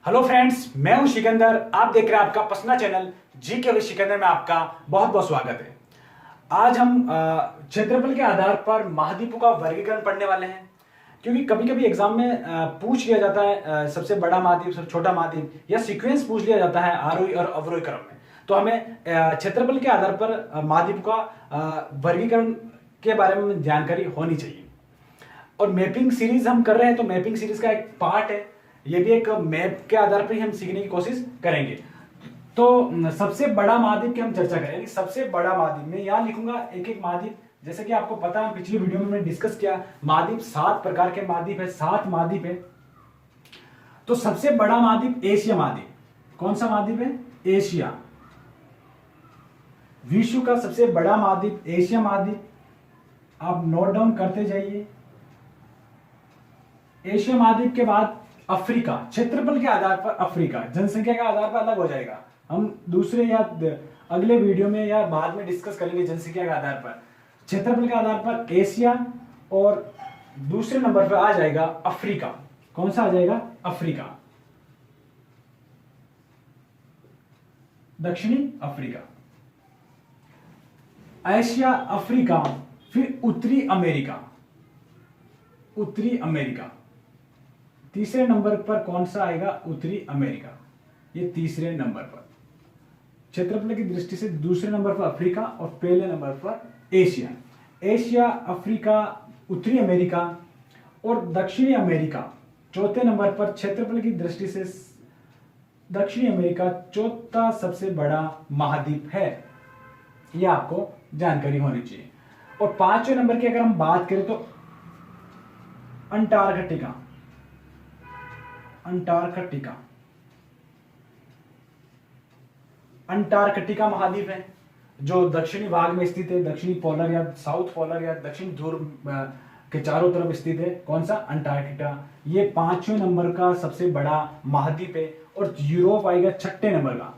Hello friends, मैं हूं सिकंदर। आप देख रहे हैं आपका पसंदीदा चैनल जीके विद सिकंदर में आपका बहुत बहुत स्वागत है। आज हम क्षेत्रफल के आधार पर महाद्वीपों का वर्गीकरण पढ़ने वाले हैं, क्योंकि कभी कभी एग्जाम में पूछ लिया जाता है सबसे बड़ा महाद्वीप, सबसे छोटा महाद्वीप, या सीक्वेंस पूछ लिया जाता है आरोही और अवरोही क्रम में। तो हमें क्षेत्रफल के आधार पर महाद्वीप का वर्गीकरण के बारे में जानकारी होनी चाहिए। और मैपिंग सीरीज हम कर रहे हैं, तो मैपिंग सीरीज का एक पार्ट है, ये भी एक मैप के आधार पर ही हम सीखने की कोशिश करेंगे। तो सबसे बड़ा महाद्वीप की हम चर्चा करेंगे। सबसे बड़ा महाद्वीप मैं यहाँ लिखूंगा एक एक महाद्वीप। जैसे कि आपको पता है, पिछली वीडियो में मैंने डिस्कस किया, महाद्वीप 7 प्रकार के महाद्वीप है, 7 महाद्वीप है। तो सबसे बड़ा महाद्वीप एशिया महाद्वीप। कौन सा महाद्वीप है? एशिया। विश्व का सबसे बड़ा महाद्वीप एशिया महाद्वीप। आप नोट डाउन करते जाइए। एशिया महाद्वीप के बाद अफ्रीका। क्षेत्रफल के आधार पर अफ्रीका, जनसंख्या के आधार पर अलग हो जाएगा, हम दूसरे या अगले वीडियो में या बाद में डिस्कस करेंगे। जनसंख्या के आधार पर, क्षेत्रफल के आधार पर एशिया, और दूसरे नंबर पर आ जाएगा अफ्रीका। कौन सा आ जाएगा? अफ्रीका, दक्षिणी अफ्रीका। एशिया, अफ्रीका, फिर उत्तरी अमेरिका। उत्तरी अमेरिका तीसरे नंबर पर कौन सा आएगा? उत्तरी अमेरिका, ये तीसरे नंबर पर। क्षेत्रफल की दृष्टि से दूसरे नंबर पर अफ्रीका और पहले नंबर पर एशिया। एशिया, अफ्रीका, उत्तरी अमेरिका और दक्षिणी अमेरिका चौथे नंबर पर। क्षेत्रफल की दृष्टि से दक्षिणी अमेरिका चौथा सबसे बड़ा महाद्वीप है, यह आपको जानकारी होनी चाहिए। और पांचवें नंबर की अगर हम बात करें तो अंटार्कटिका। अंटार्कटिका अंटार्कटिका महाद्वीप है, जो दक्षिणी भाग में स्थित है, दक्षिणी पोलर या साउथ पोलर या दक्षिण ध्रुव के चारों तरफ स्थित है। कौन सा? अंटार्कटिका। ये पांचवें नंबर का सबसे बड़ा महाद्वीप है। और यूरोप आएगा छठे नंबर का,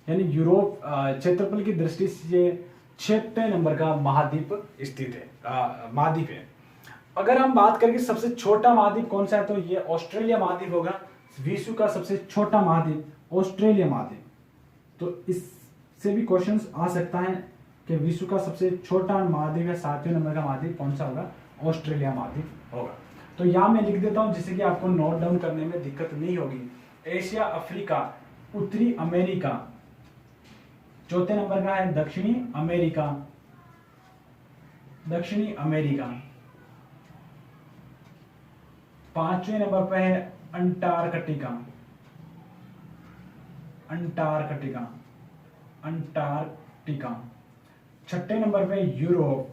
यानी यूरोप क्षेत्रफल की दृष्टि से छठे नंबर का महाद्वीप स्थित है, महाद्वीप है। अगर हम बात करें सबसे छोटा महाद्वीप कौन सा है, तो ये ऑस्ट्रेलिया महाद्वीप होगा। विश्व का सबसे छोटा महाद्वीप ऑस्ट्रेलिया महाद्वीप। तो इससे भी क्वेश्चंस आ सकता है कि विश्व का सबसे छोटा महाद्वीप है, 7वें नंबर का महाद्वीप कौन सा होगा? ऑस्ट्रेलिया महाद्वीप होगा। तो यहां मैं लिख देता हूं, जिससे कि आपको नोट डाउन करने में दिक्कत नहीं होगी। एशिया, अफ्रीका, उत्तरी अमेरिका, चौथे नंबर का है दक्षिणी अमेरिका। दक्षिणी अमेरिका, पांचवें नंबर पर है अंटार्कटिका। Antarctica, Antarctica. छठे नंबर पे यूरोप।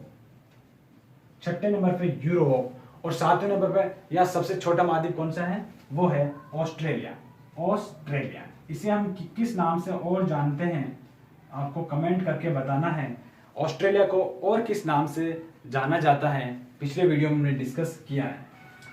छठे नंबर पे यूरोप। और सातवें नंबर पे या सबसे छोटा महाद्वीप कौन सा है? वो है ऑस्ट्रेलिया। ऑस्ट्रेलिया, इसे हम किस नाम से और जानते हैं, आपको कमेंट करके बताना है। ऑस्ट्रेलिया को और किस नाम से जाना जाता है, पिछले वीडियो में हमने डिस्कस किया है।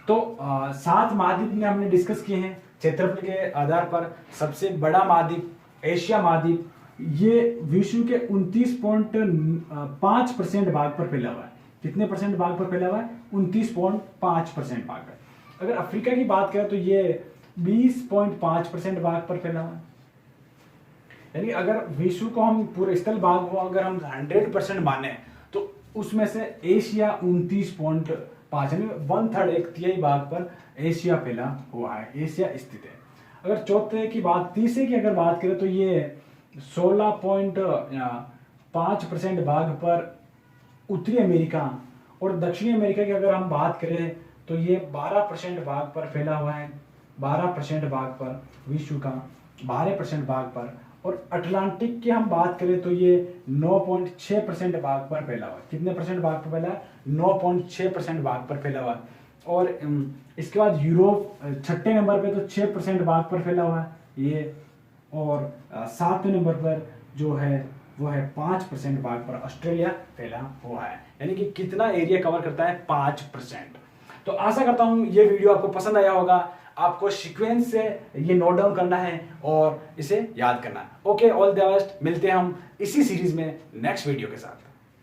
तो 7 महाद्वीप में हमने डिस्कस किए हैं। क्षेत्रफल के आधार पर सबसे बड़ा महाद्वीप एशिया महाद्वीप, ये विश्व के 29.5% भाग पर फैला हुआ है। कितने परसेंट भाग पर फैला हुआ है? 29.5% भाग पर। अगर अफ्रीका की बात करें तो ये 20.5% भाग पर फैला हुआ है। यानी अगर विश्व को हम पूरे स्थल भाग को अगर हम 100% माने, तो उसमें से एशिया 29.5, यानी 1/3, एक तिहाई भाग पर एशिया फैला हुआ है, एशिया स्थित है। अगर चौथे की बात, तीसरे की अगर बात करें तो ये 16.5% भाग पर उत्तरी अमेरिका, और दक्षिणी अमेरिका की अगर हम बात करें तो ये 12% भाग पर फैला हुआ है। 12% भाग पर विश्व का, 12% भाग पर। और अटलांटिक की हम बात करें तो ये 9.6% भाग पर फैला हुआ है। कितने परसेंट भाग पर फैला है? 9.6% भाग पर फैला हुआ है। और इसके बाद यूरोप छठे नंबर पे, तो 6% भाग पर फैला हुआ है ये। और 7वें नंबर पर जो है वो है 5% भाग पर ऑस्ट्रेलिया फैला हुआ है। यानी कि कितना एरिया कवर करता है? 5%। तो आशा करता हूं ये वीडियो आपको पसंद आया होगा। आपको सीक्वेंस से ये नोट डाउन करना है और इसे याद करना है। Okay, all the best. मिलते हैं हम इसी सीरीज में नेक्स्ट वीडियो के साथ।